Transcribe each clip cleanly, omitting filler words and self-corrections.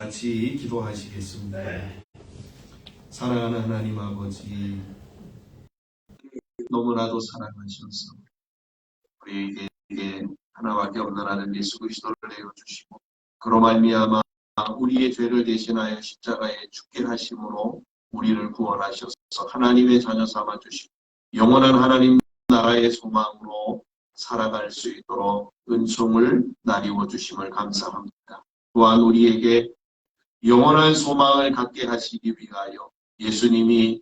같이 기도하시겠습니다. 사랑하는 하나님 아버지, 너무나도 사랑하셔서 우리에게 하나밖에 없는 아들 예수 그리스도를 내어주시고 그로 말미암아 우리의 죄를 대신하여 십자가에 죽게 하심으로 우리를 구원하셔서 하나님의 자녀 삼아 주시고 영원한 하나님 나라의 소망으로 살아갈 수 있도록 은총을 나뉘어 주심을 감사합니다. 또한 우리에게 영원한 소망을 갖게 하시기 위하여 예수님이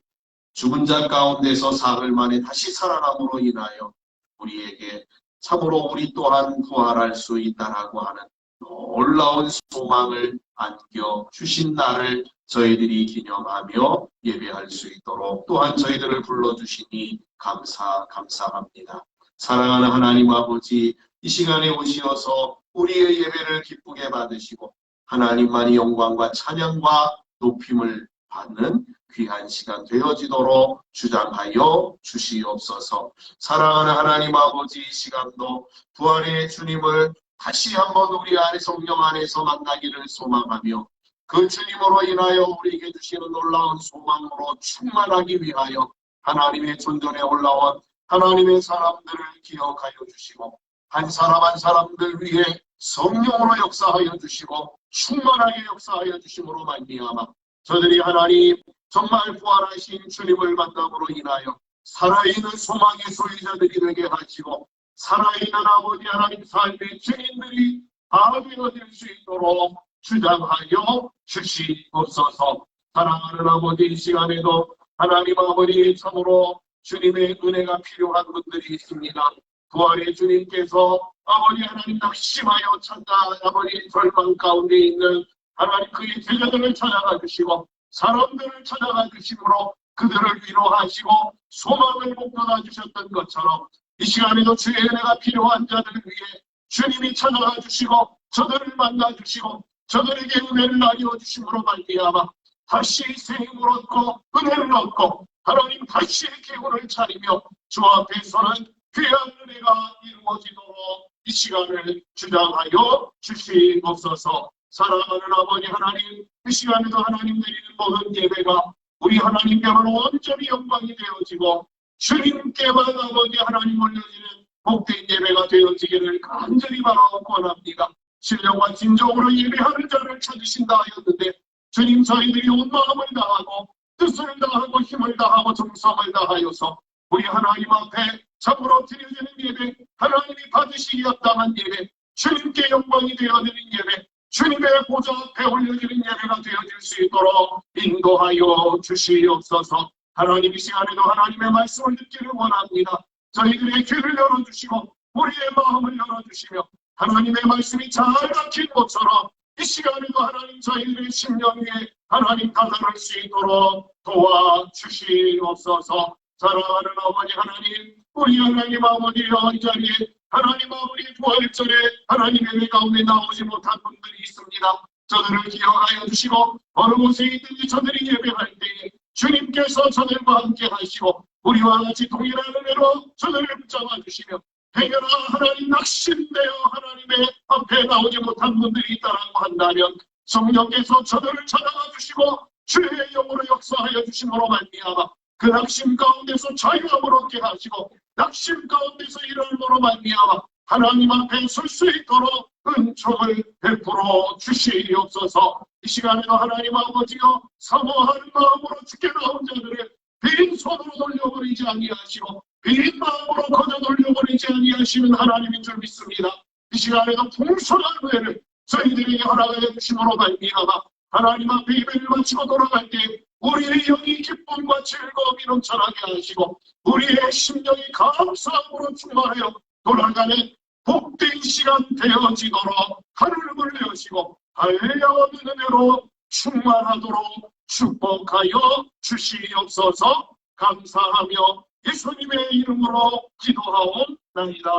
죽은 자 가운데서 사흘 만에 다시 살아남으로 인하여 우리에게 참으로 우리 또한 부활할 수 있다라고 하는 놀라운 소망을 안겨주신 날을 저희들이 기념하며 예배할 수 있도록 또한 저희들을 불러주시니 감사합니다. 사랑하는 하나님 아버지, 이 시간에 오시어서 우리의 예배를 기쁘게 받으시고 하나님만이 영광과 찬양과 높임을 받는 귀한 시간 되어지도록 주장하여 주시옵소서. 사랑하는 하나님 아버지, 이 시간도 부활의 주님을 다시 한번 우리 안에 성령 안에서 만나기를 소망하며 그 주님으로 인하여 우리에게 주시는 놀라운 소망으로 충만하기 위하여 하나님의 존전에 올라온 하나님의 사람들을 기억하여 주시고 한 사람 한 사람들 위해 성령으로 역사하여 주시고 충만하게 역사하여 주심으로 말미암아 저들이 하나님 정말 부활하신 주님을 만남으로 인하여 살아있는 소망의 소유자들이 되게 하시고 살아있는 아버지 하나님 삶의 증인들이 다 되어질 수 있도록 주장하여 주시옵소서. 사랑하는 아버지, 이 시간에도 하나님 아버지 참으로 주님의 은혜가 필요한 분들이 있습니다. 부활의 주님께서 아버지 하나님 낙심하여 찾아 아버지 절망 가운데 있는 하나님 그의 제자들을 찾아가 주시고 사람들을 찾아가 주심으로 그들을 위로하시고 소망을 북돋아 주셨던 것처럼 이 시간에도 주의 은혜가 필요한 자들을 위해 주님이 찾아가 주시고 저들을 만나 주시고 저들에게 은혜를 나뉘어 주심으로 말미암아 다시 새 힘을 얻고 은혜를 얻고 하나님 다시 기운을 차리며 주 앞에서는 귀한 은혜가 이루어지도록 이 시간을 주장하여 주시옵소서. 사랑하는 아버지 하나님, 이 시간에도 하나님 드리는 모든 예배가 우리 하나님께만 온전히 영광이 되어지고 주님께만 아버지 하나님 올려지는 복된 예배가 되어지기를 간절히 바라고 원합니다. 신령과 진정으로 예배하는 자를 찾으신다 하였는데 주님 저희들이 온 마음을 다하고 뜻을 다하고 힘을 다하고 정성을 다하여서 우리 하나님 앞에 참으로 드려지는 예배, 하나님이 받으시기 합당한 예배, 주님께 영광이 되어지는 예배, 주님의 보좌 앞에 올려지는 예배가 되어질 수 있도록 인도하여 주시옵소서. 하나님 이 시간에도 하나님의 말씀을 듣기를 원합니다. 저희들의 귀를 열어주시고 우리의 마음을 열어주시며 하나님의 말씀이 잘 박힌 것처럼 이 시간에도 하나님 저희들의 심령 위에 하나님 다가갈 수 있도록 도와주시옵소서. 사랑하는 아버지 하나님, 우리 하나님 아버지 이 자리에 하나님 아버지 부활절에 하나님의 배 가운데 나오지 못한 분들이 있습니다. 저들을 기억하여 주시고 어느 곳에 있든지 저들이 예배할 때에 주님께서 저들과 함께 하시고 우리와 같이 동일한 은혜로 저들을 붙잡아 주시며 행여나 하나님 낙심되어 하나님의 앞에 나오지 못한 분들이 있다라고 한다면 성령께서 저들을 찾아가 주시고 주의 영으로 역사하여 주심으로 말미암아 그 낙심 가운데서 자유함을 얻게 하시고 낙심 가운데서 일어남으로 말미암아 하나님 앞에 설 수 있도록 은총을 베풀어 주시옵소서. 이 시간에도 하나님 아버지여 사모하는 마음으로 주께 나온 자들을 빈손으로 돌려버리지 아니하시고 빈 마음으로 거저 돌려버리지 아니하시는 하나님인 줄 믿습니다. 이 시간에도 풍성한 은혜를 저희들에게 허락하여 주심으로 말미암아 하나님 앞에 예배를 마치고 돌아갈 때 우리의 영이 기쁨과 즐거움이 넘쳐나게 하시고 우리의 심령이 감사함으로 충만하여 돌아가는 복된 시간 되어지도록 하늘을 내으시고 한량없는 은혜로 충만하도록 축복하여 주시옵소서. 감사하며 예수님의 이름으로 기도하옵나이다.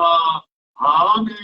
아멘.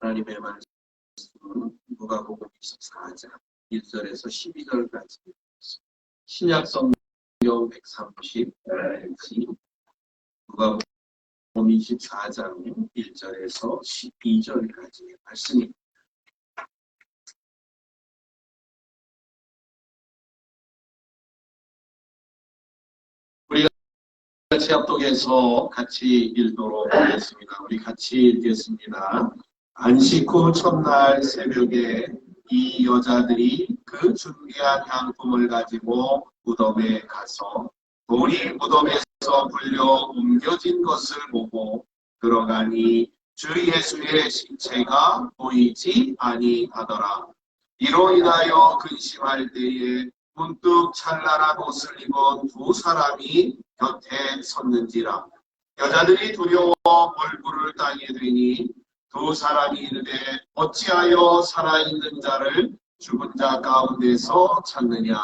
하나님의 말씀은 누가복음 24장 1절에서 12절까지 신약 성경 130페이지 누가복음 24장 1절에서 12절까지의 말씀입니다. 우리가 같이 합독해서 같이 읽도록 하겠습니다. 우리 같이 읽겠습니다. 안식 후 첫날 새벽에 이 여자들이 그 준비한 향품을 가지고 무덤에 가서 돌이 무덤에서 불려 옮겨진 것을 보고 들어가니 주 예수의 신체가 보이지 아니하더라. 이로 인하여 근심할 때에 문득 찬란한 옷을 입은 두 사람이 곁에 섰는지라. 여자들이 두려워 얼굴을 땅에 대니 두 사람이 이르되 어찌하여 살아있는 자를 죽은 자 가운데서 찾느냐.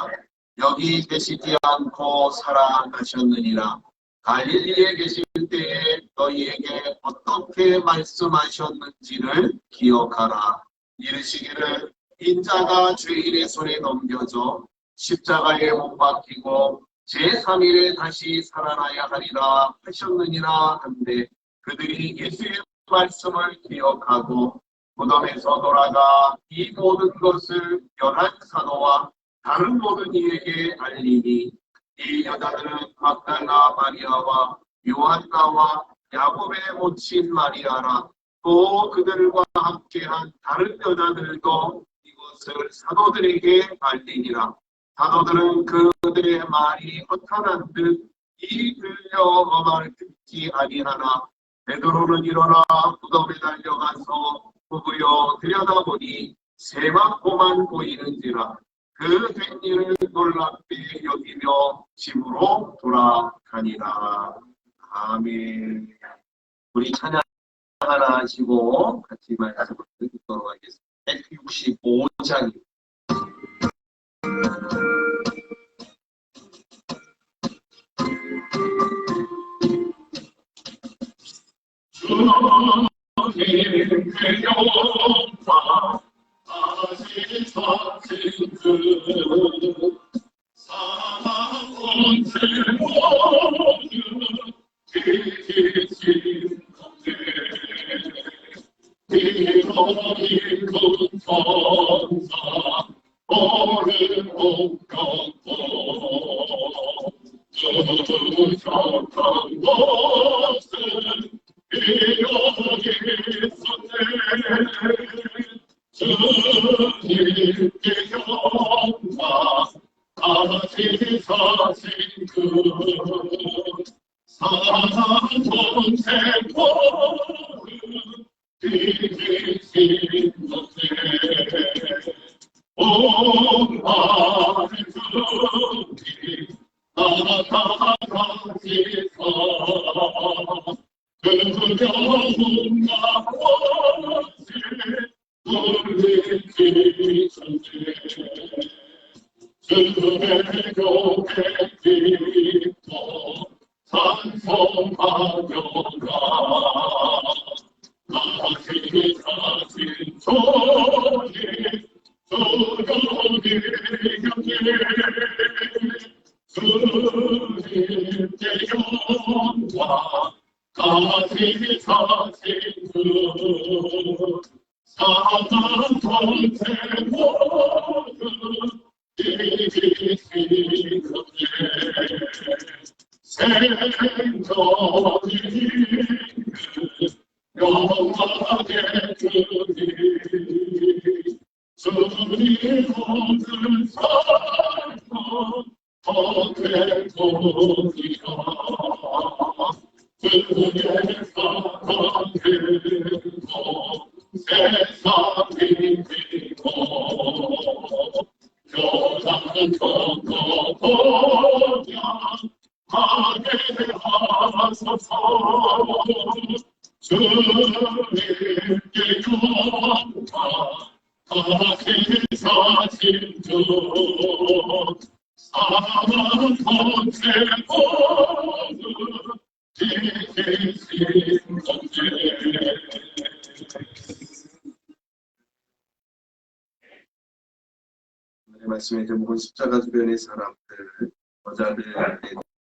여기 계시지 않고 살아나셨느니라. 갈릴리에 계실 때에 너희에게 어떻게 말씀하셨는지를 기억하라. 이르시기를 인자가 죄인의 손에 넘겨져 십자가에 못 박히고 제3일에 다시 살아나야 하리라 하셨느니라 한데 그들이 예수의 말씀을 기억하고 무덤에서 돌아가 이 모든 것을 11 사도와 다른 모든 이에게 알리니 이 여자들은 막달라 마리아와 요한나와 야곱의 모친 마리아라. 또 그들과 함께한 다른 여자들도 이것을 사도들에게 알리니라. 사도들은 그들의 말이 허탄한 듯 이 들려 엄할 듣지 아니하나 베드로는 일어나 무덤에 달려가서 부부여 들여다보니 세마포만 보이는지라. 그 된 일을 놀랍게 여기며 집으로 돌아가니라. 아멘. 우리 찬양 하나 하시고 같이 말씀을 듣도록 하겠습니다. 165장입니다. 주님 그 영광 다시 찾은 그 사랑 온세 모두 뒤집힌 건데 이러인 그 천사 오른 옥경고 주셨던 것은 여기 있었네. 주님께 영광 다시 사신 그 사랑 전세 모두 뒤집힌 것에 온 마음이 나타나시사 그려운 나머지 돌리기 전에 주의 교회 깊고 찬송하여라. 다시 사신 주님 주님의 주님께 영광 다시 사신 그 사랑 전세 모두 뒤집힌 것에 생전이 영원하게 주님 모든 살고 어깨 돌이라 주의 사랑 들고 세상이 비고 교단 걷고 보냐 하게 하소서. 주님께 영광 다시 사신 주 사랑 전세 모두 뒤집힌 건데 말씀의 제목은 십자가 주변의 사람들, 여자들에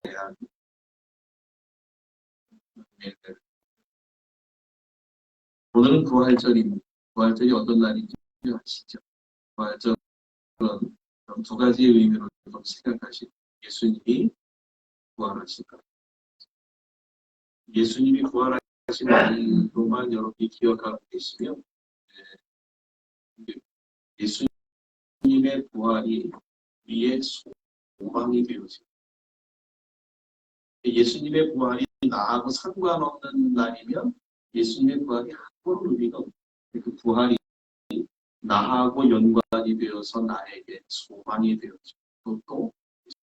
대한 은혜들. 오늘은 부활절입니다. 부활절이 어떤 날인지 아시죠? 부활절은 두 가지의 의미로 좀 생각하시고, 예수님이 부활하신다. 예수님이 부활하신 날로만 여러분이 기억하고 계시면, 예수님의 부활이 우리의 소망이 되어집니다. 예수님의 부활이 나하고 상관없는 날이면 예수님의 부활이 아무런 의미가 없습니다. 그 부활이 나하고 연관이 되어서 나에게 소망이 되어지고 또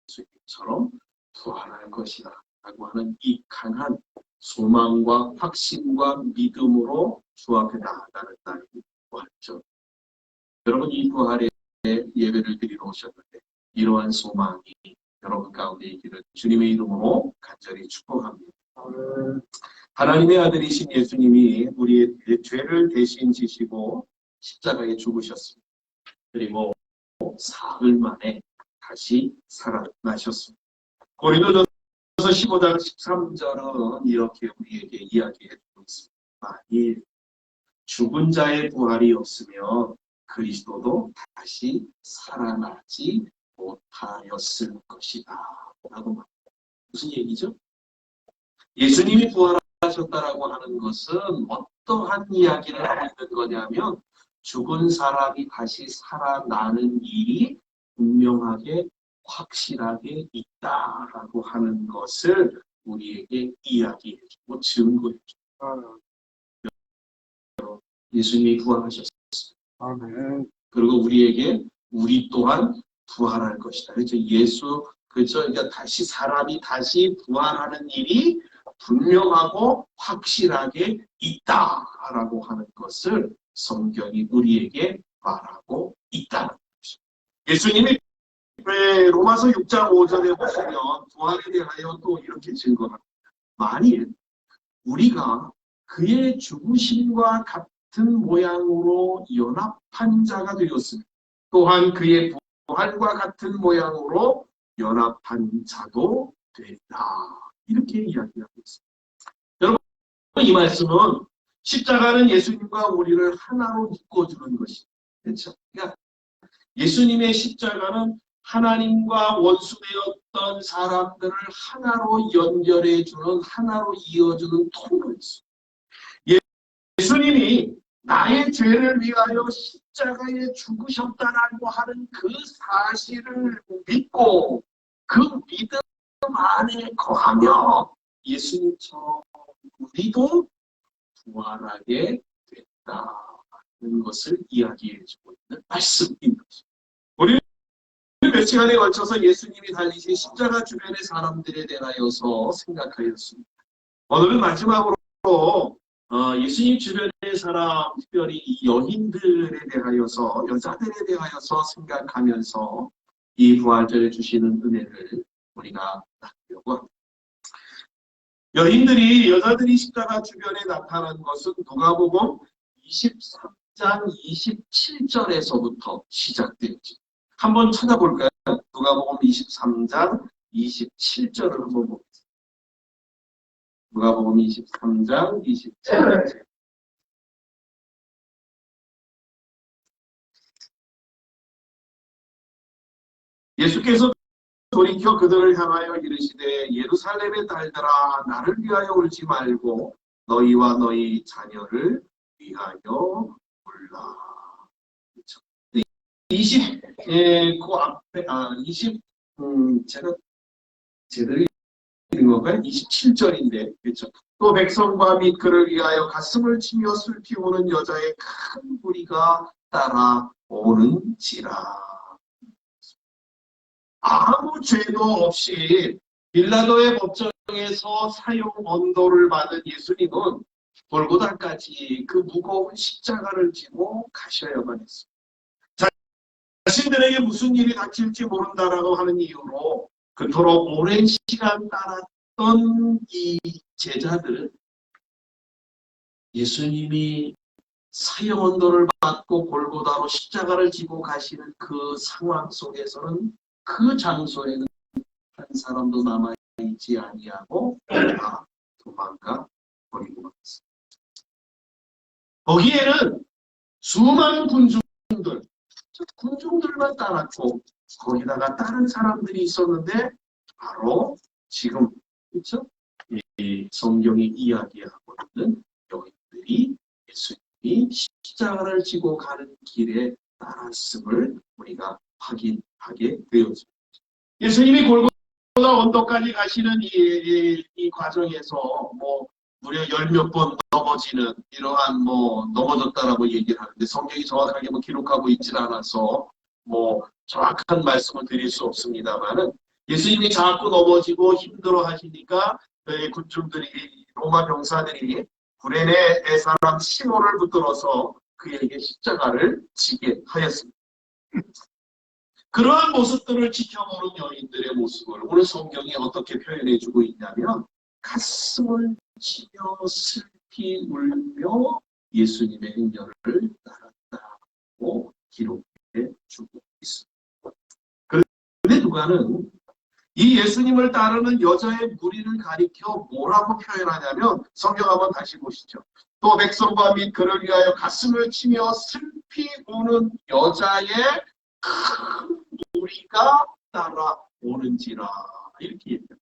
예수님처럼 부활할 것이다 라고 하는 이 강한 소망과 확신과 믿음으로 주 앞에 나아가는 날이 부활절. 여러분, 이 부활의 예배를 드리러 오셨는데 이러한 소망이 여러분 가운데 있기를 주님의 이름으로 간절히 축복합니다. 하나님의 아들이신 예수님이 우리의 죄를 대신 지시고 십자가에 죽으셨습니다. 그리고 사흘 만에 다시 살아나셨습니다. 고린도전서 15장 13절은 이렇게 우리에게 이야기해주고 있습니다. 만일 죽은 자의 부활이 없으면 그리스도도 다시 살아나지 못하였을 것이다 라고 말합니다. 무슨 얘기죠? 예수님이 부활하셨다라고 하는 것은 어떠한 이야기를 하고 있는 거냐면 죽은 사람이 다시 살아나는 일이 분명하게 확실하게 있다라고 하는 것을 우리에게 이야기해주고 증거해주고, 예수님이 부활하셨습니다. 그리고 우리 또한 부활할 것이다. 그렇죠? 그렇죠? 그러니까 사람이 다시 부활하는 일이 분명하고 확실하게 있다라고 하는 것을 성경이 우리에게 말하고 있다는 것입니다. 예수님이 로마서 6장 5절에 보시면 부활에 대하여 또 이렇게 증거합니다. 만일 우리가 그의 죽으심과 같은 모양으로 연합한 자가 되었으면 또한 그의 부활과 같은 모양으로 연합한 자도 된다. 이렇게 이야기하고 있습니다. 여러분, 이 말씀은 십자가는 예수님과 우리를 하나로 묶어주는 것입니다. 그렇죠? 그러니까 예수님의 십자가는 하나님과 원수되었던 사람들을 하나로 연결해주는, 하나로 이어주는 통로였습니다. 예수님이 나의 죄를 위하여 십자가에 죽으셨다라고 하는 그 사실을 믿고 그 믿음 안에 거하며 예수님처럼 우리도 부활하게 됐다는 것을 이야기해주고 있는 말씀입니다. 우리는 몇 시간에 걸쳐서 예수님이 달리신 십자가 주변의 사람들에 대하여서 생각하였습니다. 오늘은 마지막으로 예수님 주변의 사람, 특별히 여인들에 대하여서, 여자들에 대하여서 생각하면서 이 부활절에 주시는 은혜를 우리가 나누려고 합니다. 여자들이 십자가 주변에 나타난 것은 누가복음 23장 27절에서부터 시작되었죠. 한번 찾아볼까요? 누가복음 23장 27절을 한번 보겠습니다. 누가복음 23장 27절. 예수께서 돌이켜 그들을 향하여 이르시되 예루살렘의 딸들아 나를 위하여 울지 말고 너희와 너희 자녀를 위하여 울라. 제가 제대로 읽은 건가요? 27절인데, 그렇죠? 또 백성과 및 그를 위하여 가슴을 치며 슬피 우는 여자의 큰 무리가 따라오는지라. 아무 죄도 없이 빌라도의 법정에서 사형 언도를 받은 예수님은 골고다까지 그 무거운 십자가를 지고 가셔야만 했습니다. 자신들에게 무슨 일이 닥칠지 모른다라고 하는 이유로 그토록 오랜 시간 따랐던 이 제자들은 예수님이 사형 언도를 받고 골고다로 십자가를 지고 가시는 그 상황 속에서는 그 장소에는 한 사람도 남아있지 아니하고 다 도망가 버리고 말았습니다. 거기에는 수많은 군중들만 따랐고 거기다가 다른 사람들이 있었는데 바로 지금 그렇죠? 이 성경이 이야기하고 있는 여인들이 예수님이 십자가를 지고 가는 길에 따랐음을 우리가 확인하게 되었습니다. 예수님이 골고다 언덕까지 가시는 이 과정에서 무려 10몇 번 넘어지는 이러한 넘어졌다라고 얘기를 하는데 성경이 정확하게 기록하고 있지는 않아서 정확한 말씀을 드릴 수 없습니다만은 예수님이 자꾸 넘어지고 힘들어 하시니까 군중들이 로마 병사들이 구레네 사람 시몬을 붙들어서 그에게 십자가를 지게 하였습니다. 그러한 모습들을 지켜보는 여인들의 모습을 오늘 성경이 어떻게 표현해주고 있냐면 가슴을 치며 슬피 울며 예수님의 행렬을 따랐다고 기록해주고 있습니다. 그런데 누가는 이 예수님을 따르는 여자의 무리를 가리켜 뭐라고 표현하냐면 성경 한번 다시 보시죠. 또 백성과 및 그를 위하여 가슴을 치며 슬피 우는 여자의 큰 무리가 따라오는지라 이렇게 얘기합니다.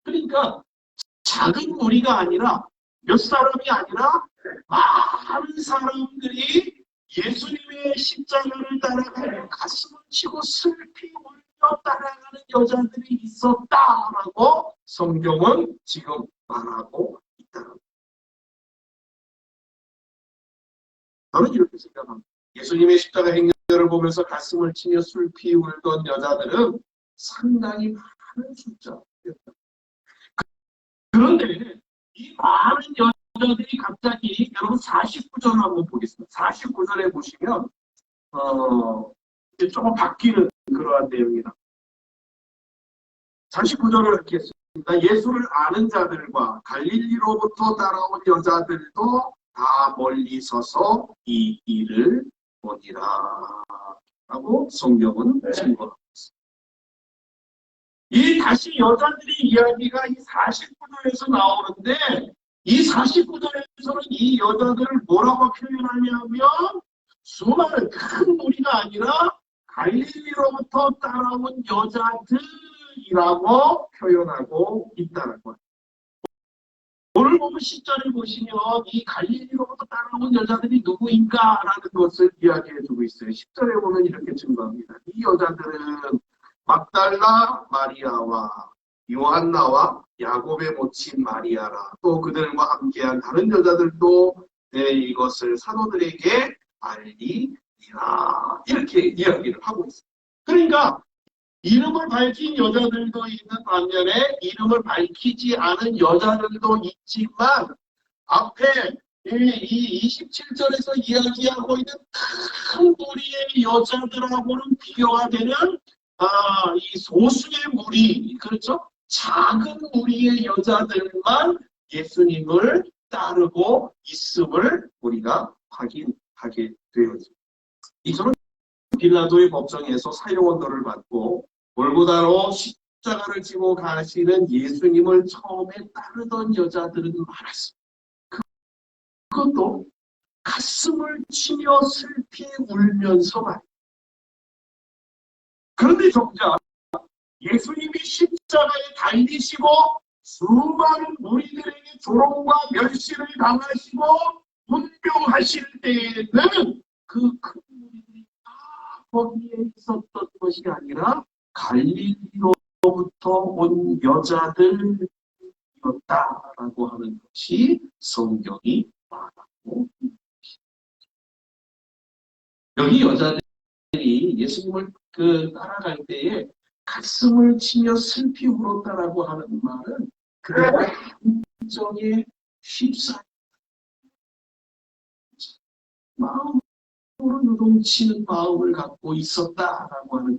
그러니까 작은 무리가 아니라 몇 사람이 아니라 많은 사람들이 예수님의 십자가를 따라가며 가슴을 치고 슬피 울며 따라가는 여자들이 있었다라고 성경은 지금 말하고 있다는 거예요. 저는 이렇게 생각합니다. 예수님의 십자가 행렬을 보면서 가슴을 치며 슬피 울던 여자들은 상당히 많은 숫자였다. 그런데 이 많은 여자들이 갑자기 여러분 49절 한번 보겠습니다. 49절에 보시면 조금 바뀌는 그러한 내용이다. 49절을 이렇게 했습니다. 예수를 아는 자들과 갈릴리로부터 따라온 여자들도 다 멀리 서서 이 일을 보니라 라고 성경은 증거하고 있습니다. 이 다시 여자들의 이야기가 이 49절에서 나오는데 이 49절에서는 이 여자들을 뭐라고 표현하냐면 수많은 큰 무리가 아니라 갈릴리로부터 따라온 여자들이라고 표현하고 있다는 거예요. 오늘 보면 10절을 보시면 이 갈릴리로부터 따라온 여자들이 누구인가라는 것을 이야기해주고 있어요. 10절에 보면 이렇게 증거합니다. 이 여자들은 막달라 마리아와 요한나와 야곱의 모친 마리아라 또 그들과 함께한 다른 여자들도 이것을 사도들에게 알리니라 이렇게 이야기를 하고 있습니다. 그러니까 이름을 밝힌 여자들도 있는 반면에 이름을 밝히지 않은 여자들도 있지만 앞에 이 27절에서 이야기하고 있는 큰 무리의 여자들하고는 비교가 되는 이 소수의 무리, 그렇죠? 작은 무리의 여자들만 예수님을 따르고 있음을 우리가 확인하게 되었습니다. 이처럼 빌라도의 법정에서 사형언도를 받고 골고다로 십자가를 지고 가시는 예수님을 처음에 따르던 여자들은 많았습니다. 그것도 가슴을 치며 슬피 울면서 말이에요. 그런데 정작 예수님이 십자가에 달리시고 수많은 무리들에게 조롱과 멸시를 당하시고 문병하실 때에는 그 큰 무리들이 다 거기에 있었던 것이 아니라 갈릴리로부터 온 여자들이었다라고 하는 것이 성경이 말하고 있습니다. 여기 여자들이 예수님을 따라갈 때에 가슴을 치며 슬피 울었다라고 하는 말은 그들의 감정에 휩싸인 마음으로 요동치는 마음을 갖고 있었다라고 하는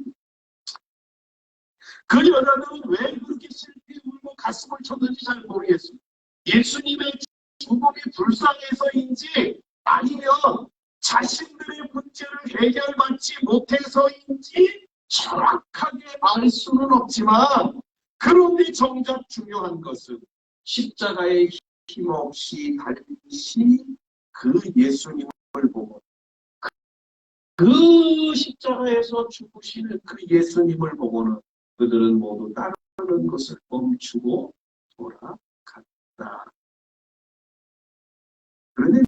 그 여자들은 왜 그렇게 슬피 울고 가슴을 쳤는지 잘 모르겠습니다. 예수님의 죽음이 불쌍해서인지 아니면 자신들의 문제를 해결받지 못해서인지 정확하게 알 수는 없지만, 그런데 정작 중요한 것은 십자가에 힘없이 달리신 그 예수님을 보고, 그 십자가에서 죽으시는 그 예수님을 보고는 그들은 모두 따르는 것을 멈추고 돌아갔다. 그런데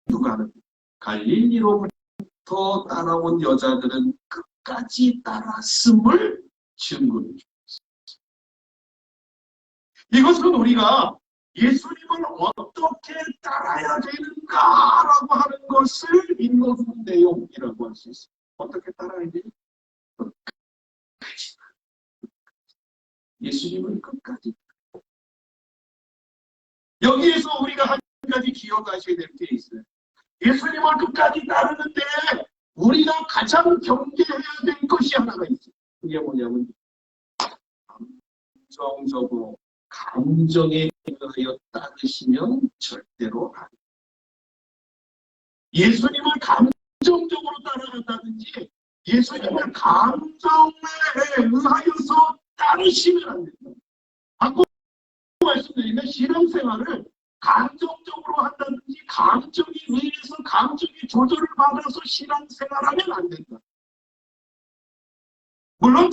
누가는 갈릴리로부터 따라온 여자들은 끝까지 따랐음을 증거해 줍니다. 이것은 우리가 예수님을 어떻게 따라야 되는가라고 하는 것을 인도하는 내용이라고 할 수 있습니다. 어떻게 따라야 되냐? 끝까지. 예수님을 끝까지. 여기에서 우리가 한 가지 기억하셔야 될 게 있어요. 예수님을 끝까지 따르는데 우리가 가장 경계해야 될 것이 하나가 있어요. 그게 뭐냐면 감정적으로, 감정에 의하여 따르시면 절대로 안 돼요. 예수님을 감정적으로 따라간다든지 예수님을 감정에 의하여서 따르시면 안 된다. 바꿔 말씀드리면 신앙생활을 감정적으로 한다든지 감정에 의해서 감정의 조절을 받아서 신앙생활하면 안 된다. 물론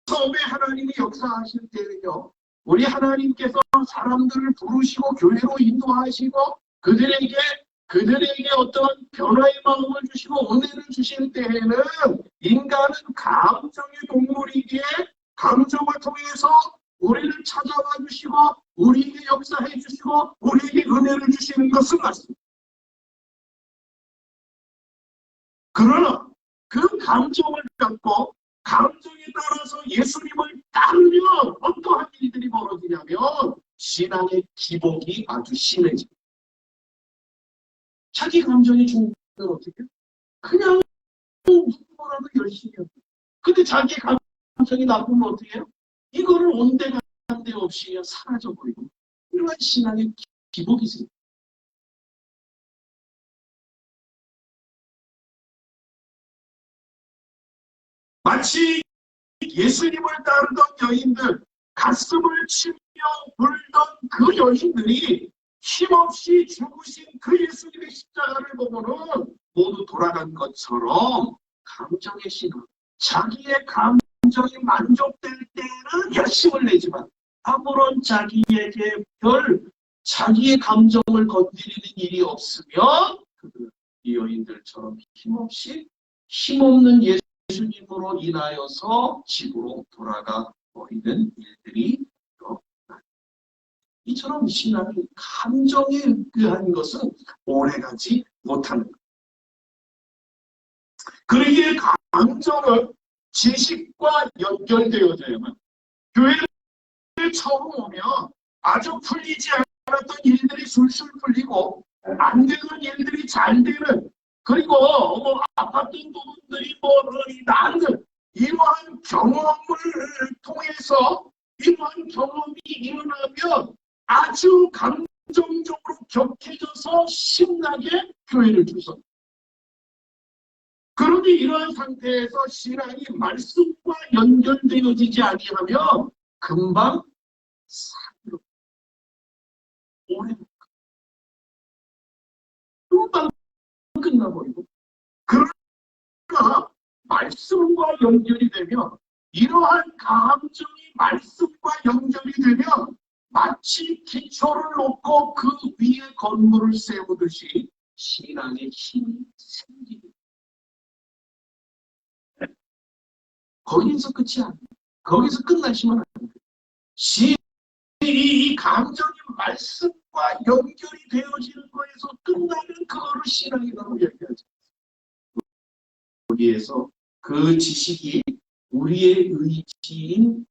처음에 하나님이 역사하실 때는요, 우리 하나님께서 사람들을 부르시고 교회로 인도하시고 그들에게 어떤 변화의 마음을 주시고 은혜를 주실 때에는 인간은 감정의 동물이기에 감정을 통해서 우리를 찾아와 주시고 우리에게 역사해 주시고 우리에게 은혜를 주시는 것은 맞습니다. 그러나 그 감정을 갖고 감정에 따라서 예수님을 따르면 어떠한 일들이 벌어지냐면 신앙의 기복이 아주 심해집니다. 자기 감정이 좋으면 어떻게 해요? 그냥 누구라도 열심히 해요. 근데 자기 감정이 나쁘면 어떻게 해요? 이거를 온데간데 없이 그냥 사라져버리고 이러한 신앙의 기복이 생깁니다. 마치 예수님을 따르던 여인들, 가슴을 치며 울던 그 여인들이 힘없이 죽으신 그 예수님의 십자가를 보고는 모두 돌아간 것처럼 감정의 신앙, 자기의 감정이 만족될 때는 열심을 내지만 아무런 자기에게 자기의 감정을 건드리는 일이 없으면 그들은 이 여인들처럼 힘없이 힘없는 예수님으로 인하여서 집으로 돌아가 버리는 일들이 일어납니다. 이처럼 신앙이 감정에 의한 것은 오래가지 못하는 것. 그러기에 감정은 지식과 연결되어져야만, 교회를 처음 오면 아주 풀리지 않았던 일들이 술술 풀리고 안 되는 일들이 잘 되는, 그리고 아팠던 부분들이 나는 이러한 경험을 통해서 이러한 경험이 일어나면 아주 감정적으로 격해져서 신나게 교회를 주선. 그런데 이러한 상태에서 신앙이 말씀과 연결되어지지 아니하면 금방 사기로 오래 금방 끝나버리고, 그러나 말씀과 연결이 되면, 이러한 감정이 말씀과 연결이 되면 마치 기초를 놓고 그 위에 건물을 세우듯이 신앙의 힘이 생깁니다. 거기서 끝이 아니에요. 거기서 끝나시면 안 돼요. 이 감정이 말씀과 연결이 되어지는 거에서 끝나면 그거를 신앙이라고 얘기하죠. 여기에서 그 지식이 우리의 의지인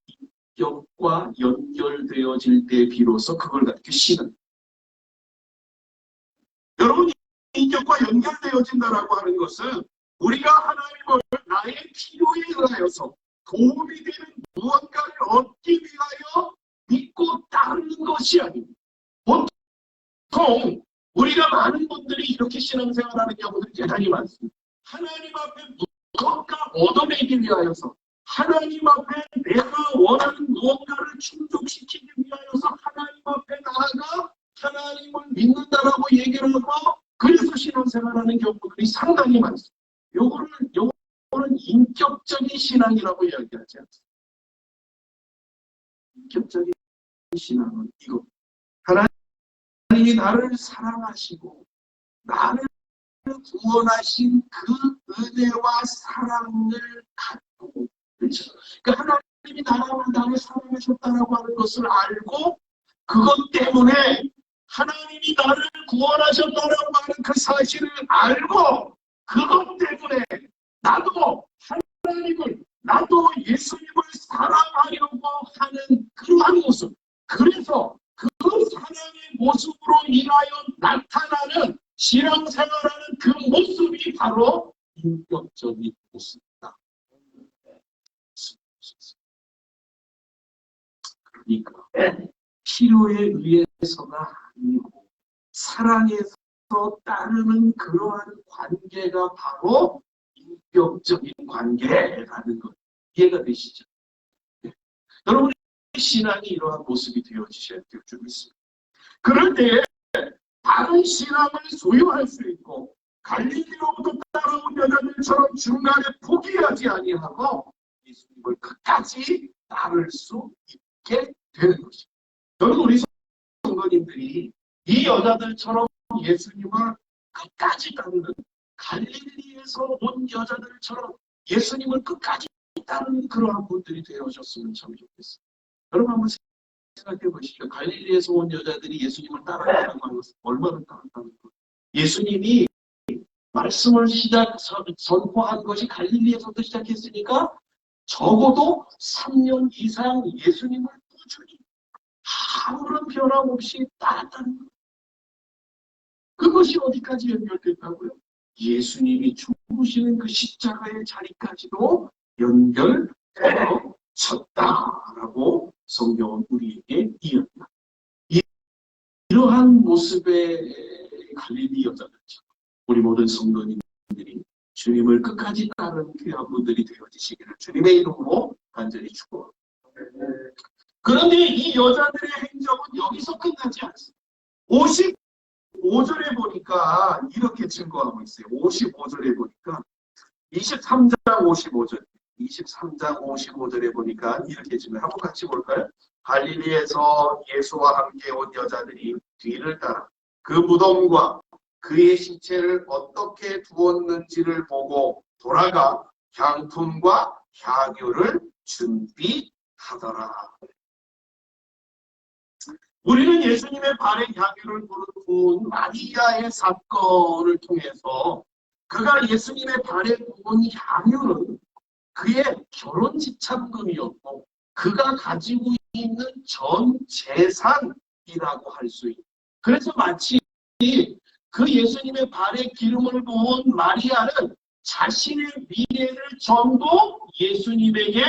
인격과 연결되어질 때 비로소 그걸 갖게 신앙. 여러분, 인격과 연결되어진다라고 하는 것은 우리가 하나님을 나의 필요에 의하여서 도움이 되는 무언가를 얻기 위하여 믿고 따르는 것이 아닙니다. 보통 우리가 많은 분들이 이렇게 신앙생활하는 경우들이 대단히 많습니다. 하나님 앞에 무언가 얻어내기 위하여서, 하나님 앞에 내가 원하는 무언가를 충족시키기 위하여서 하나님 앞에 나아가 하나님을 믿는다라고 얘기를 하고, 그래서 신앙생활하는 경우들이 상당히 많습니다. 요거는 인격적인 신앙이라고 이야기하지 않습니다. 인격적인 신앙은 이거. 하나님이 나를 사랑하시고 나를 구원하신 그 은혜와 사랑을 갖고, 그렇죠? 그러니까 하나님이 나를 사랑하셨다라고 하는 것을 알고, 그것 때문에 하나님이 나를 구원하셨다라고 하는 그 사실을 알고, 그것 때문에 나도 예수님을 사랑하려고 하는 그러한 모습, 그래서 그 사랑의 모습으로 인하여 나타나는 신앙생활하는 그 모습이 바로 인격적인 모습이다. 그러니까 필요에 의해서가 아니고 사랑에서 따르는 그러한 관계가 바로 인격적인 관계라는 것, 이해가 되시죠? 네. 여러분의 신앙이 이러한 모습이 되어지셔야 될 줄 믿습니다. 그럴 때 다른 신앙을 소유할 수 있고 갈릴리로부터 따라온 여자들처럼 중간에 포기하지 아니하고 예수님을 끝까지 따를 수 있게 되는 것입니다. 여러분, 우리 성도님들이 이 여자들처럼 예수님을 끝까지 따르는, 갈릴리에서 온 여자들처럼 예수님을 끝까지 따르는 그러한 분들이 되어졌으면 참 좋겠어요. 여러분 한번 생각해 보시죠. 갈릴리에서 온 여자들이 예수님을 따라간다는 것은 얼마나 따랐다는 거예요. 예수님이 말씀을 선포한 것이 갈릴리에서부터 시작했으니까 적어도 3년 이상 예수님을 꾸준히 아무런 변함 없이 따랐다는 거예요. 그것이 어디까지 연결됐다고요? 예수님이 죽으시는 그 십자가의 자리까지도 연결되어졌다라고 성경은 우리에게 이야기합니다. 이러한 모습의 갈릴리 여자들처럼 우리 모든 성도님들이 주님을 끝까지 따르는 귀한 분들이 되어지시기를 주님의 이름으로 간절히 축복합니다. 그런데 이 여자들의 행적은 여기서 끝나지 않습니다. 55절에 보니까 이렇게 증거하고 있어요. 55절에 보니까 23장 55절에 보니까 이렇게 증거, 한번 같이 볼까요? 갈릴리에서 예수와 함께 온 여자들이 뒤를 따라 그 무덤과 그의 시체를 어떻게 두었는지를 보고 돌아가 향품과 향유를 준비하더라. 우리는 예수님의 발에 향유를 부은 마리아의 사건을 통해서 그가 예수님의 발에 부은 향유는 그의 결혼 지참금이었고 그가 가지고 있는 전 재산이라고 할 수 있다. 그래서 마치 그 예수님의 발에 기름을 부은 마리아는 자신의 미래를 전부 예수님에게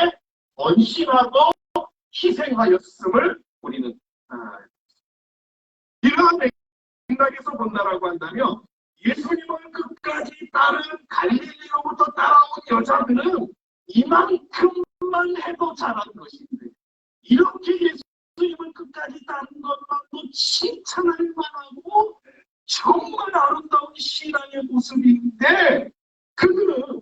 헌신하고 희생하였음을 우리는 이러한 맥락에서 본다라고 한다면 예수님을 끝까지 따른 갈릴리로부터 따라온 여자들은 이만큼만 해도 잘한 것인데 이렇게 예수님을 끝까지 따른 것만도 칭찬할 만하고 정말 아름다운 신앙의 모습인데 그들은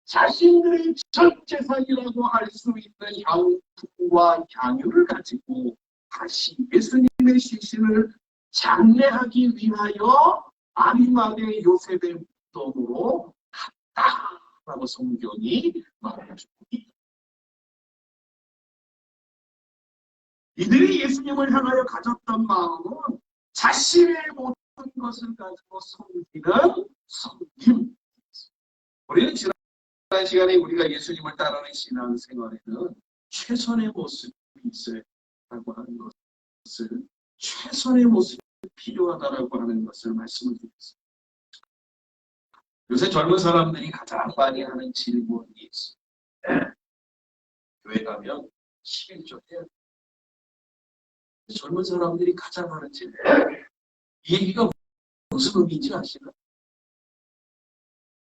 자신들의 전 재산이라고 할 수 있는 향품과 향유를 가지고 다시 예수님의 시신을 장례하기 위하여 아리마대 요셉의 무덤으로 갔다라고 성경이 말해주고 있다. 이들이 예수님을 향하여 가졌던 마음은 자신의 모든 것을 가지고 섬기는 섬김. 우리는 지난 시간에 우리가 예수님을 따르는 신앙생활에는 최선의 모습이 있어야라고 하는 것을, 최선의 모습이 필요하다라고 하는 것을 말씀을 드렸습니다. 요새 젊은 사람들이 가장 많이 하는 질문이 있습니다. 교회 가면 11조 해야 돼. 젊은 사람들이 가장 하는 질문. 이 얘기가 무슨 의미인지 아시나요?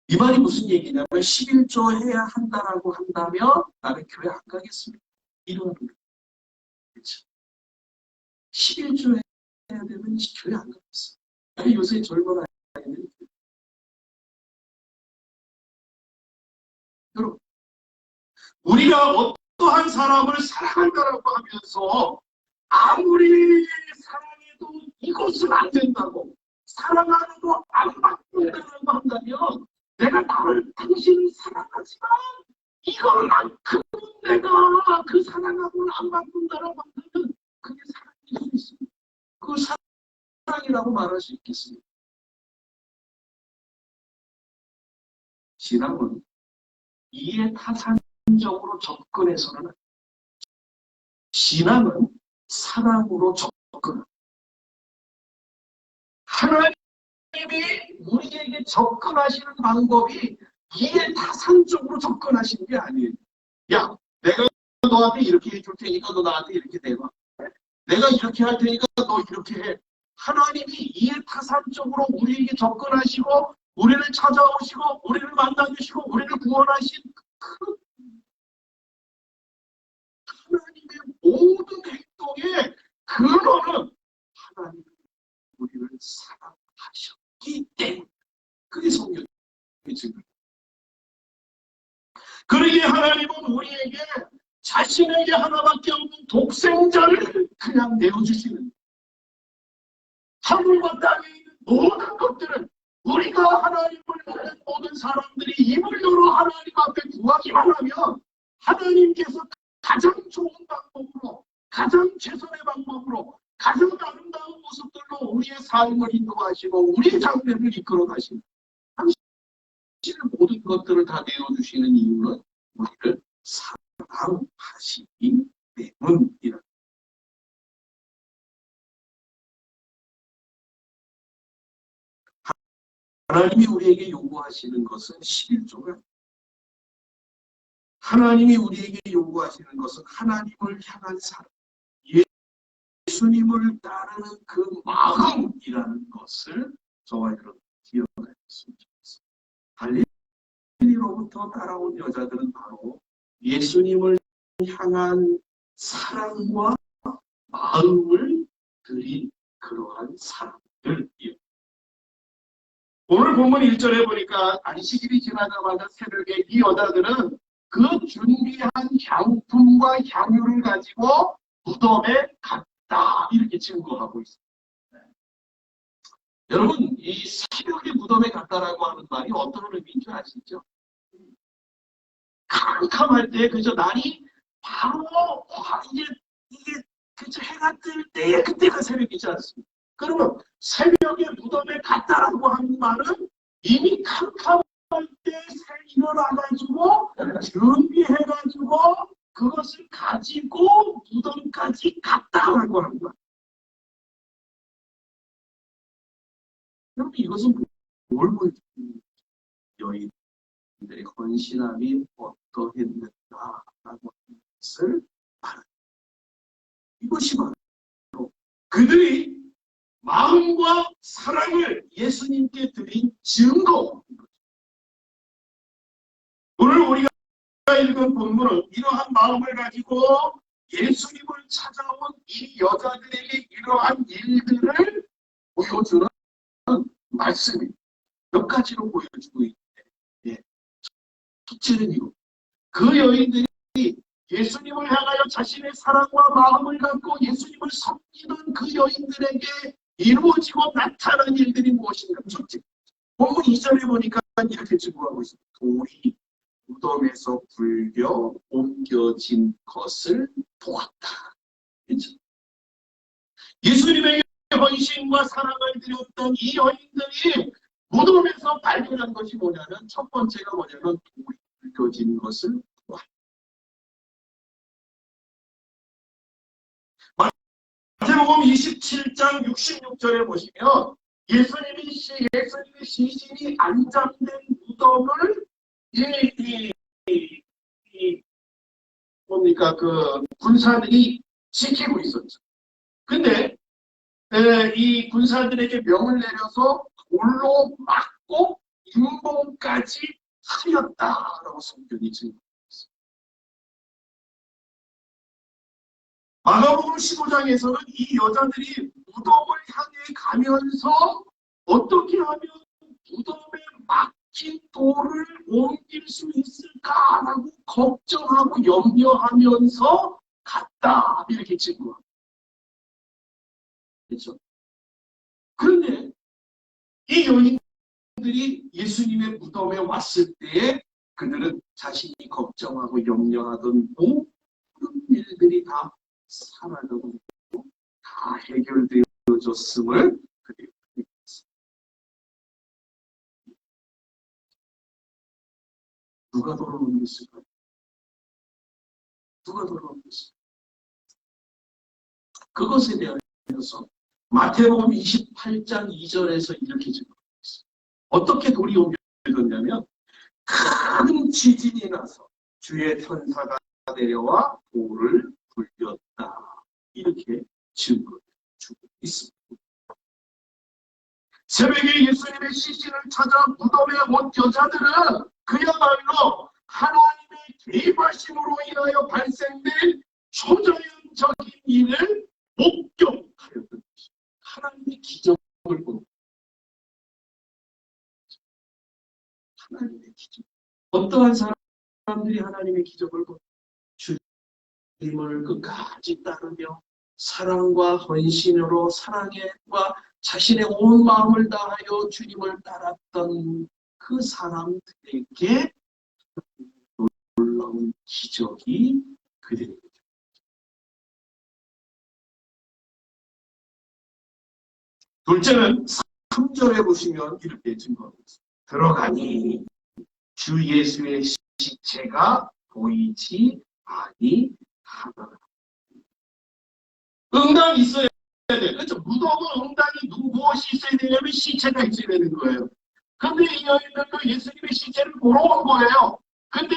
이 말이 무슨 얘기냐면 11조 해야 한다라고 한다면 나는 교회 안 가겠습니다. 이런 의미. 그렇죠? 11조 해야 되면 교회 안 가겠어. 아니, 요새 젊은 아이들이 여러분, 우리가 어떠한 사람을 사랑한다라고 하면서 아무리 사랑해도 이것은 안 된다고, 사랑하고도 안 바꾼다고 한다면 내가 당신을 사랑하지만 이것만큼 내가 그 사랑하고는 안 바꾼다라고 한다면 그게 사랑일 수 있습니다. 그 사랑이라고 말할 수 있겠습니다. 신앙은 이해타산적으로 접근해서는 신앙은 사랑으로 접근합니다. 하나님이 우리에게 접근하시는 방법이 이해타산적으로 접근하시는 게 아니에요. 야, 내가 너한테 이렇게 해줄 테니까 너 나한테 이렇게 대봐. 내가 이렇게 할 테니까 너 이렇게 해. 하나님이 이해타산적으로 우리에게 접근하시고 우리를 찾아오시고 우리를 만나주시고 우리를 구원하신 그 하나님의 모든 행동의 근원은 하나님이 우리를 사랑하셨기 때문에 그게 성경의 증거. 그러기에 하나님은 우리에게 자신에게 하나밖에 없는 독생자를 그냥 내어주시는 하늘과 땅에 있는 모든 것들은 우리가 하나님을 믿는 모든 사람들이 입을 열어 하나님 앞에 구하기만 하면 하나님께서 가장 좋은 방법으로 가장 최선의 방법으로 가장 아름다운 모습들로 우리의 삶을 인도하시고 우리의 장래를 이끌어 가시는 당신의 모든 것들을 다 내어주시는 이유는 우리를 사랑하시기 때문이다. 하나님이 우리에게 요구하시는 것은 11조가 하나님이 우리에게 요구하시는 것은 하나님을 향한 사랑, 예수님을 따르는 그 마음이라는 것을 저와 여러분 기억하셨으면 좋겠습니다. 갈릴리로부터 따라온 여자들은 바로 예수님을 향한 사랑과 마음을 드린 그러한 사람들이요. 오늘 본문 1절에 보니까 안식일이 지나자마자 새벽에 이 여자들은 그 준비한 향품과 향유를 가지고 무덤에 갔다 이렇게 증거하고 있습니다. 여러분, 이 새벽에 무덤에 갔다라고 하는 말이 어떤 의미인 줄 아시죠? 캄캄할 때 그저 날이 바로 이게 그저 해가 뜰 때에 그때가 새벽이지 않습니까? 그러면 새벽에 무덤에 갔다라고 하는 말은 이미 캄캄할 때 일어나가지고 준비해가지고 그것을 가지고 무덤까지 갔다라고 하는 거야. 그럼 이것은 뭘 보여주는 여인들의 헌신함이 어떠했는가라고 하는 것을 말합니다. 이것이 바로 그들이 마음과 사랑을 예수님께 드린 증거. 오늘 우리가 읽은 본문은 이러한 마음을 가지고 예수님을 찾아온 이 여자들에게 이러한 일들을 보여주는 말씀이 몇 가지로 보여주고 있는데, 예. 첫째는 이거. 그 여인들이 예수님을 향하여 자신의 사랑과 마음을 갖고 예수님을 섬기던 그 여인들에게 이루어지고 나타난 일들이 무엇인가? 첫째, 본문 2절에 보니까 이렇게 증거하고 있습니다. 돌이 무덤에서 불겨 옮겨진 것을 보았다. 그렇죠? 예수님에게 헌신과 사랑을 드렸던 이 여인들이 무덤에서 발견한 것이 뭐냐면 첫 번째가 뭐냐면 돌이 불겨진 것을 보았다. 마태복음 27장 66절에 보시면 예수님의 시신이 안장된 무덤을 뭡니까 그 군사들이 지키고 있었죠. 근데 이 군사들에게 명을 내려서 돌로 맞고 임봉까지 하였다라고 성경이 증거합니다. 마가복음 15장에서는 이 여자들이 무덤을 향해 가면서 어떻게 하면 무덤에 막힌 돌을 옮길 수 있을까라고 걱정하고 염려하면서 갔다 이렇게 증거합니다. 그렇죠? 그런데 이 여인들이 예수님의 무덤에 왔을 때에 그들은 자신이 걱정하고 염려하던 모든 일들이 다 사라져고 다 해결되어졌음을 그들이 믿었습니다. 누가 돌아오겠을까요? 누가 돌아오겠을까요? 그것에 대해서 마태복음 28장 2절에서 이렇게 증거했습니다. 어떻게 돌이 옮겨졌냐면 큰 지진이 나서 주의 천사가 내려와 돌을 굴렸다. 이렇게 증거해 주고 있습니다. 새벽에 예수님의 시신을 찾아 무덤에 온 여자들은 그야말로 하나님의 개입하심으로 인하여 발생된 초자연적인 일을 목격하였던 것입니다. 하나님의 기적을 본 하나님의 기적. 어떠한 사람들이 하나님의 기적을 본 주님을 끝까지 따르며 사랑과 헌신으로 사랑과 자신의 온 마음을 다하여 주님을 따랐던 그 사람들에게 놀라운 기적이 그들에게. 둘째는 3절에 보시면 이렇게 증거하고 있습니다. 들어가니 주 예수의 시체가 보이지 아니하더라. 응당이 있어야 돼. 그렇죠? 무덤은 응당이 무엇이 있어야 되냐면 시체가 있어야 되는 거예요. 근데 이 여인들도 예수님의 시체를 보러 온 거예요. 근데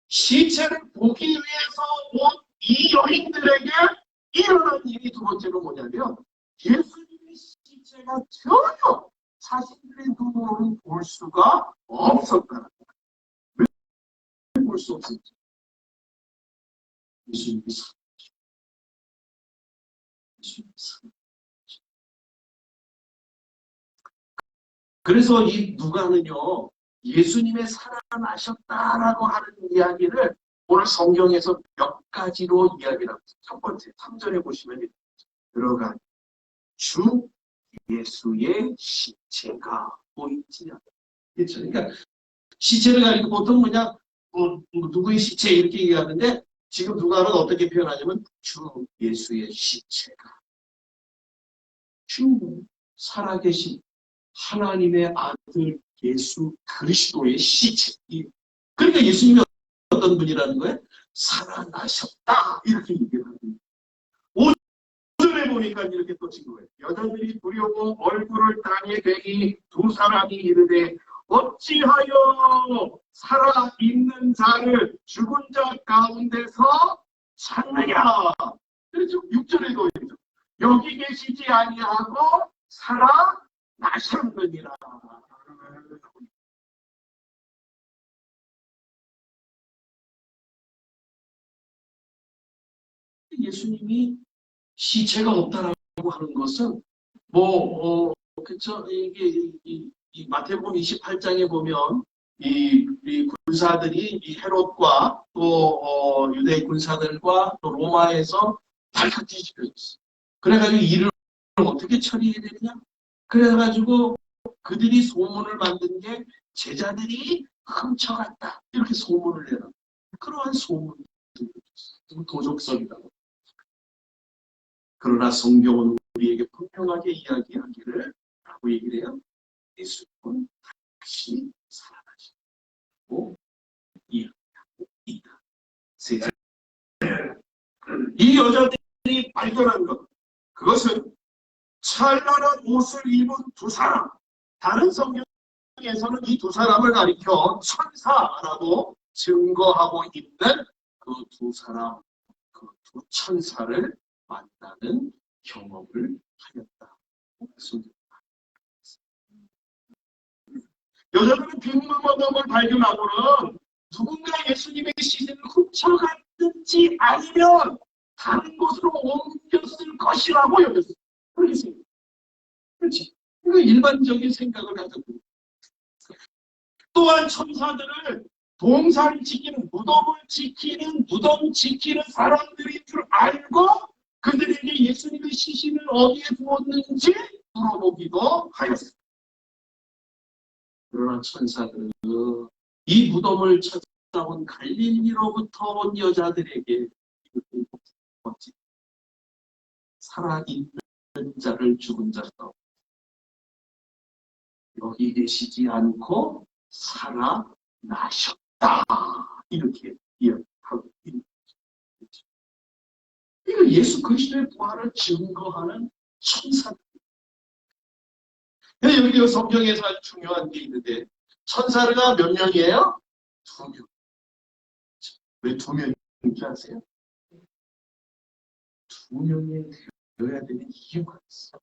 시체를 보기 위해서 온 이 여인들에게 일어난 일이 두 번째로 뭐냐면 예수님의 시체가 전혀 자신들의 눈으로는 볼 수가 없었다는 거예요. 왜 볼 수 없었죠? 예수님이 그래서 이 누가는요, 예수님의 살아나셨다라고 하는 이야기를 오늘 성경에서 몇 가지로 이야기를 합니다. 첫 번째, 3절에 보시면 들어간 주 예수의 시체가 보이지 않아요. 그렇죠? 그러니까 시체를 가리고 보통 그냥 누구의 시체 이렇게 얘기하는데 지금 누가는 어떻게 표현하냐면 주 예수의 시체가 주 살아계신 하나님의 아들 예수 그리스도의 시체. 그러니까 예수님이 어떤 분이라는 거예요? 살아나셨다. 이렇게 얘기를 합니다. 5절에 보니까 이렇게 또 증거해요. 여자들이 두려워 얼굴을 땅에 대니 두 사람이 이르되 어찌하여 살아있는 자를 죽은 자 가운데서 찾느냐. 그렇죠? 6절에도 있죠. 여기 계시지 아니하고 살아나셨느니라. 예수님이 시체가 없다라고 하는 것은 그쵸? 이게 이 마태복음 28장에 보면 이 군사들이 이 헤롯과 또 유대 군사들과 또 로마에서 발칵 뒤집혀졌어. 그래가지고 이를 어떻게 처리해야 되느냐? 그래가지고 그들이 소문을 만든 게 제자들이 훔쳐갔다. 이렇게 소문을 내라. 그러한 소문이 도적성이라고. 그러나 성경은 우리에게 분명하게 이야기하기를 라고 얘기를 해요. 예수님은 다시 살아나시고 이야기하고 있다. 세상. 이 여자들이 발견한 것, 그것은 찬란한 옷을 입은 두 사람. 다른 성경에서는 이 두 사람을 가리켜 천사라고 증거하고 있는 그 두 사람, 그 두 천사를 만나는 경험을 하였다. 여자들은 빈몸어던 걸 발견하고는 누군가 예수님의 시신을 훔쳐갔든지 아니면 다른 곳으로 옮겼을 것이라고 여겼어요. 그렇게 생각해요. 그렇지. 이거 일반적인 생각을 가졌고, 또한 천사들을 동상 지키는, 무덤 지키는 사람들인 줄 알고 그들에게 예수님의 시신을 어디에 두었는지 물어보기도 하였습니다. 그러나 천사들은 이 무덤을 찾아온 갈릴리로부터 온 여자들에게 살아있는 자를 죽은 자로 여기 계시지 않고 살아나셨다. 이렇게 이야기하고 있는 거죠. 이거 예수 그리스도의 부활을 증거하는 천사들. 여기 성경에서 아주 중요한 게 있는데, 천사가 몇 명이에요? 2명. 왜 2명인지 아세요? 2명이 되어야 되는 이유가 있어요.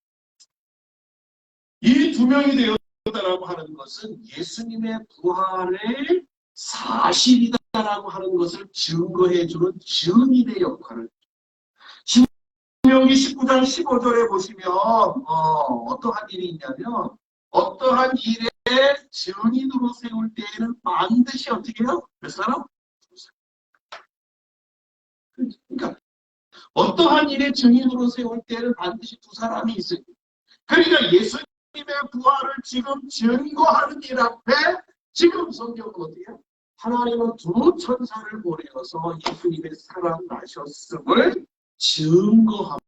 이 2명이 되었다라고 하는 것은 예수님의 부활의 사실이다라고 하는 것을 증거해주는 증인의 역할을. 신명기 19장 15절에 보시면 어떠한 일이 있냐면, 어떠한 일에 증인으로 세울 때에는 반드시 어떻게 해요? 몇 사람? 2사람. 그러니까 어떠한 일에 증인으로 세울 때는 반드시 2사람이 있어요. 그러니까 예수님의 부활을 지금 증거하는 일 앞에 지금 성경은 어디에요? 하나님은 2 천사를 보내어서 예수님의 살아나셨음을 증거합니다.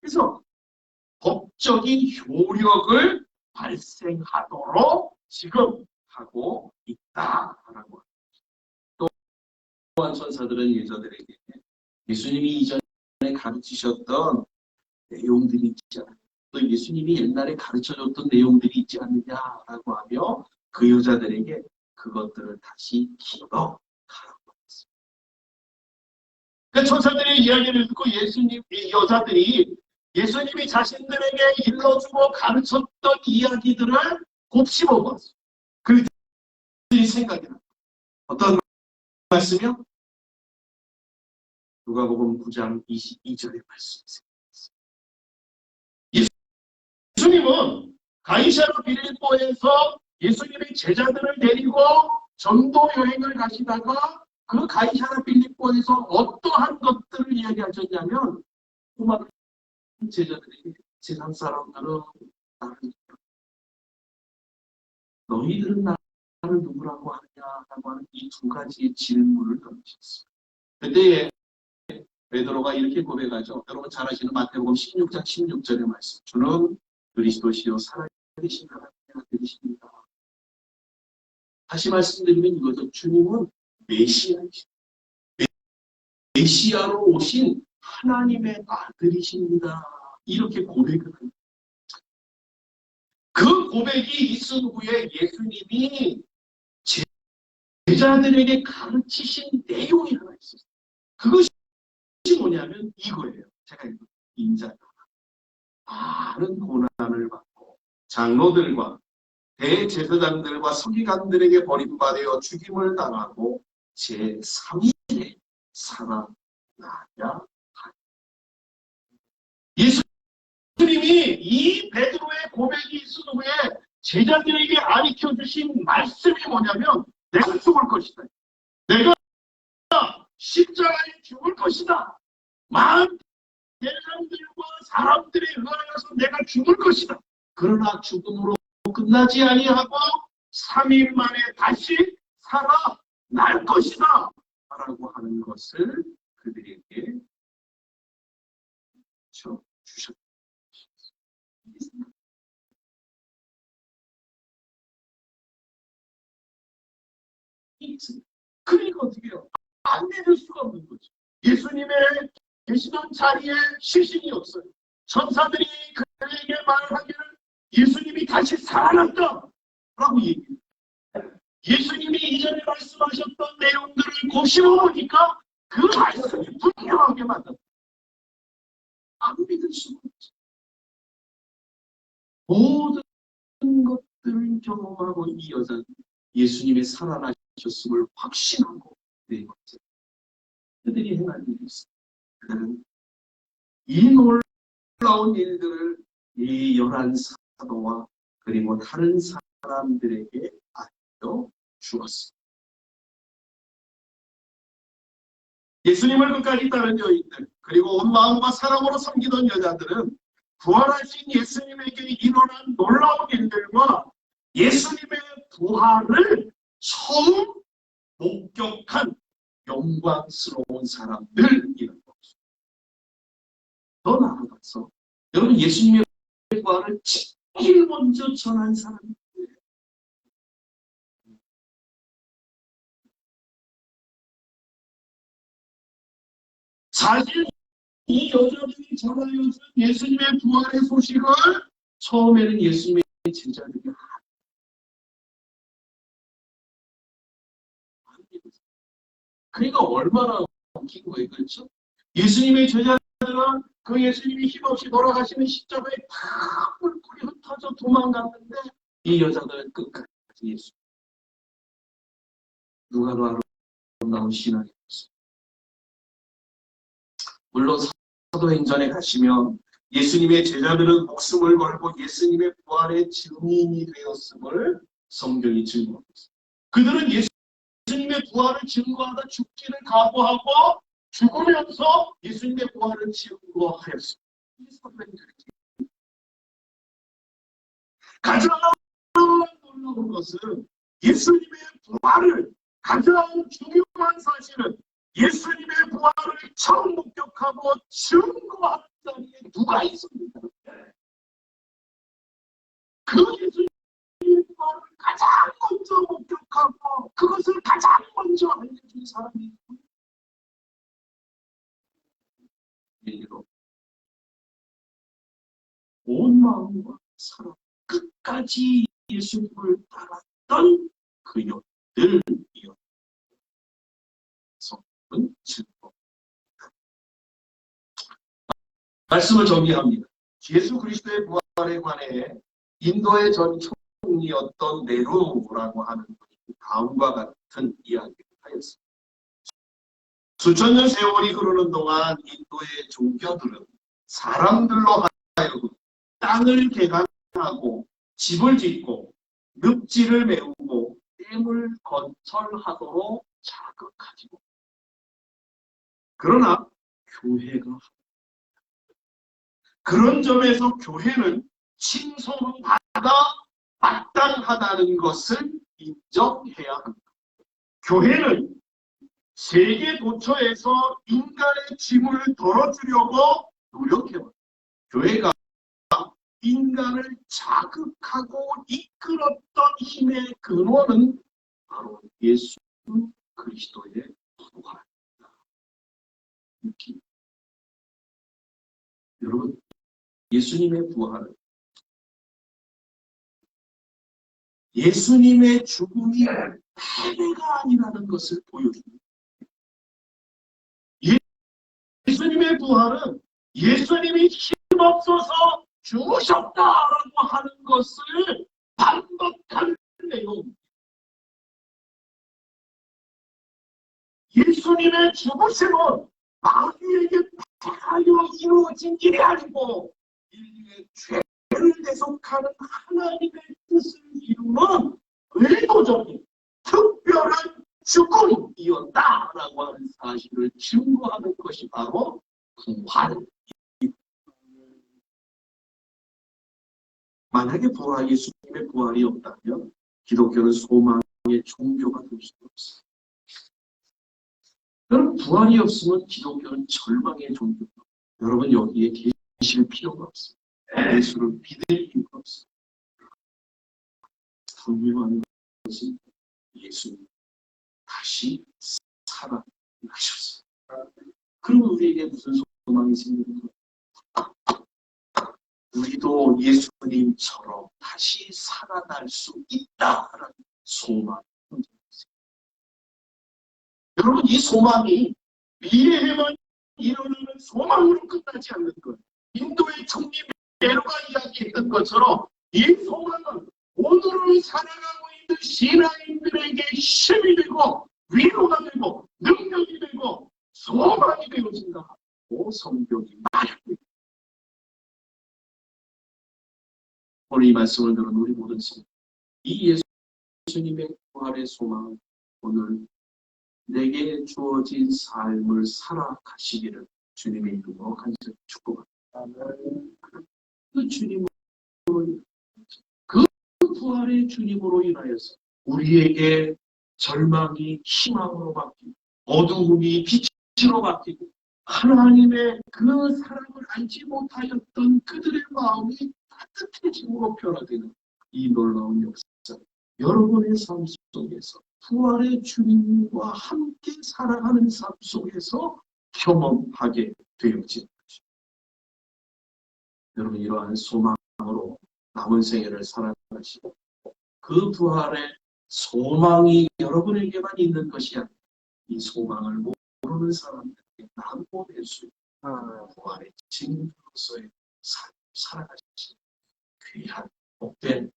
그래서 법적인 효력을 발생하도록 지금 하고 있다라고 합니다. 또한 천사들은 여자들에게 예수님이 이전에 가르치셨던 내용들이 있지 않느냐, 또 예수님이 옛날에 가르쳐줬던 내용들이 있지 않느냐라고 하며 그 여자들에게 그것들을 다시 기억하라고 했습니다. 그 천사들의 이야기를 듣고 여자들이 예수님이 자신들에게 일러주고 가르쳤던 이야기들을 곱씹어봤어요. 그들이 생각이 나요. 어떤 말씀이요? 누가복음 9장 22절의 말씀이세요. 예수님은 가이사랴 빌립보에서 예수님의 제자들을 데리고 전도 여행을 가시다가 그 가이사랴 빌립보에서 어떠한 것들을 이야기하셨냐면, 수많은 제자들에게 세상 사람들은 나를 너희들은 나를 누구라고 하느냐라고 하는 이 2가지의 질문을 던졌습니다. 그때 베드로가 이렇게 고백하죠. 여러분 잘 아시는 마태복음 16장 16절의 말씀. 주는 그리스도시요 살아계신 하나님의 아들이십니다. 다시 말씀드리면 이거죠. 주님은 메시아이십니다. 메시아로 오신 하나님의 아들이십니다. 이렇게 고백을 합니다. 그 고백이 있은 후에 예수님이 제자들에게 가르치신 내용이 하나 있었어요. 그것이 뭐냐면 이거예요. 제가 인자가 많은 고난을 받고 장로들과 대제사장들과 서기관들에게 버림받아 죽임을 당하고 제3일에 살아나야 합니다. 예수님이 이 베드로의 고백이 있은 후에 제자들에게 가르쳐 주신 말씀이 뭐냐면, 내가 죽을 것이다. 내가 십자가에 죽을 것이다. 많은 대상들과 사람들에 의하여서 내가 죽을 것이다. 그러나 죽음으로 끝나지 아니하고 3일 만에 다시 살아날 것이다. 라고 하는 것을 그들에게 주셨다. 그러니까 어떻게 해요? 안 믿을 수가 없는 거죠. 예수님의 계시던 자리에 시신이 없어요. 천사들이 그에게 말하기를 예수님이 다시 살아났다 라고 얘기해요. 예수님이 이전에 말씀하셨던 내용들을 곱씹어보니까 그 말씀이 분명하게 맞았다. 안 믿을 수가 없죠. 모든 것들을 경험하고 이 여자는 예수님의 살아나셨음을 확신하고 네 번째 그들이 행한 일이 있습니다. 그들은 이 놀라운 일들을 이 11사도와 그리고 다른 사람들에게 알려 주었습니다. 예수님을 끝까지 따른 여인들 그리고 온 마음과 사랑으로 섬기던 여자들은 부활하신 예수님에게 일어난 놀라운 일들과 예수님의 부활을 처음 목격한 영광스러운 사람들이라는 것입니다. 더 나아가서 여러분 예수님의 부활을 제일 먼저 전한 사람이에요. 사실 이 여자들이 전하여준 예수님의 부활의 소식을 처음에는 예수님의 제자들이 그러니까 얼마나 웃긴 거예요. 그렇죠? 예수님의 제자들은 그 예수님이 힘없이 돌아가시는 십자가에 팍 뿔뿔이 흩어져 도망갔는데 이 여자들은 끝까지 예수 누가 더 아름다운 신앙이었습니다. 물론 사도행전에 가시면 예수님의 제자들은 목숨을 걸고 예수님의 부활의 증인이 되었음을 성경이 증거하고 있습니다. 그들은 예수님의 부활을 증거하다 죽기를 각오하고 죽으면서 예수님의 부활을 증거하였습니다. 가장 놀라운 것은 예수님의 부활을 가장 중요한 사실은 예수님의 부활을 처음 목격하고 증거하는 자리에 누가 있습니까? 그 예수님의 부활을 가장 먼저 목격하고 그것을 가장 먼저 알려준 사람이 있습니다. 온 마음과 사랑 끝까지 예수님을 따랐던 그 여인들이었습니다. 성경은 증거. 말씀을 정리합니다. 예수 그리스도의 부활에 관해 인도의 전 총리였던 네로라고 하는 분이 다음과 같은 이야기를 하였습니다. 수천 년 세월이 흐르는 동안 인도의 종교들은 사람들로 하여금 땅을 개간하고 집을 짓고 늪지를 메우고 댐을 건설하도록 자극하지고 그러나 교회가 그런 점에서 교회는 칭송받아 마땅하다는 것을 인정해야 합니다. 교회는 세계 도처에서 인간의 짐을 덜어주려고 노력해요. 교회가 인간을 자극하고 이끌었던 힘의 근원은 바로 예수 그리스도의 부활입니다. 여러분, 예수님의 부활은 예수님의 죽음이 패배가 아니라는 것을 보여줍니다. 예수님의 부활은 예수님이 힘없어서 죽으셨다라고 하는 것을 반박하는 내용입니다. 예수님의 죽으심은 마귀에게 패하여 이루어진 일이 아니고 인류의 죄를 대속하는 하나님의 뜻을 이루는 의도적인 특별한 죽음이었다라고 하는 사실을 증거하는 것이 바로 부활입니다. 만약에 예수님의 부활이 없다면 기독교는 소망의 종교가 될 수 없습니다. 여러분, 부활이 없으면 기독교는 절망의 종교입니다. 여러분, 여기에 계실 필요가 없습니다. 예수를 믿을 이유가 없습니다. 분명한 것은 예수님 다시 살아나셨습니다. 그럼 우리에게 무슨 소망이 생깁니까? 우리도 예수님처럼 다시 살아날 수 있다라는 소망이 있습니다. 여러분, 이 소망이 미래에만 일어나는 소망으로 끝나지 않는 거예요. 인도의 총리 네로가 이야기했던 것처럼 이 소망은 오늘을 살아가고 있는 신앙인들에게 힘이 되고 위로가 되고 능력이 되고 소망이 되어진다. 성경이 말합니다. 오늘 이 말씀을 들은 우리 모든 성도, 이 예수님의 부활의 소망, 오늘 내게 주어진 삶을 살아가시기를 주님의 이름으로 간절히 축복합니다. 그 주님으로, 그 부활의 주님으로 인하여서 우리에게 절망이 희망으로 바뀌고 어두움이 빛으로 바뀌고 하나님의 그 사랑을 알지 못하였던 그들의 마음이 따뜻해짐으로 변화되는 이 놀라운 역사, 여러분의 삶 속에서 부활의 주님과 함께 살아가는 삶 속에서 경험하게 되어진 것입니다. 여러분, 이러한 소망으로 남은 생애를 살아가시고 그 부활의 소망이 여러분에게만 있는 것이 아니라 이 소망을 모르는 사람들에게 나누어낼 수 있는 부활의 증인으로서의 삶을 살아가시는 귀한 복된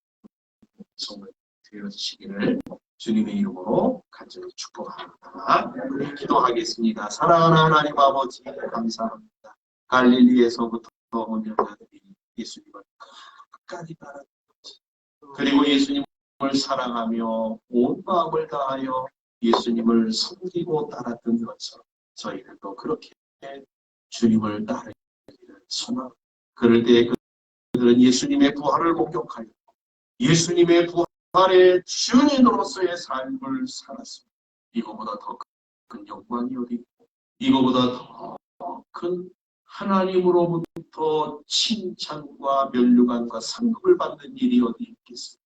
성을 되어주시기를 주님의 이름으로 간절히 축복합니다. 우리 기도하겠습니다. 사랑하는 하나님 아버지, 감사합니다. 갈릴리에서부터 온 여자들이 예수님을 끝까지 따랐듯이, 그리고 예수님을 사랑하며 온 마음을 다하여 예수님을 섬기고 따랐던 것처럼 저희들도 그렇게 주님을 따르기를 소망합니다. 그럴 때 그들은 예수님의 부활을 목격하여 예수님의 부활의 증인으로서의 삶을 살았습니다. 이거보다 더 큰 영광이 어디 있고, 이거보다 더 큰 하나님으로부터 칭찬과 면류관과 상급을 받는 일이 어디 있겠습니까?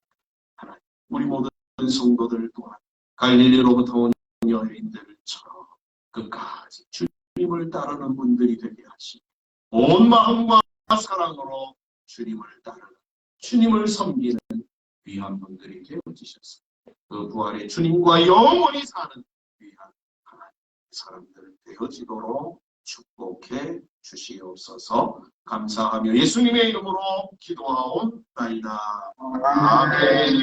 하나님, 우리 모든 성도들 또한 갈릴리로부터 온 여인들처럼 끝까지 주님을 따르는 분들이 되게 하시고 온 마음과 사랑으로 주님을 따르는, 주님을 섬기는 귀한 분들이 되어지셨습니다. 그 부활의 주님과 영원히 사는 귀한 하나님의 사람들 되어지도록 축복해 주시옵소서. 감사하며 예수님의 이름으로 기도하옵나이다. 아멘.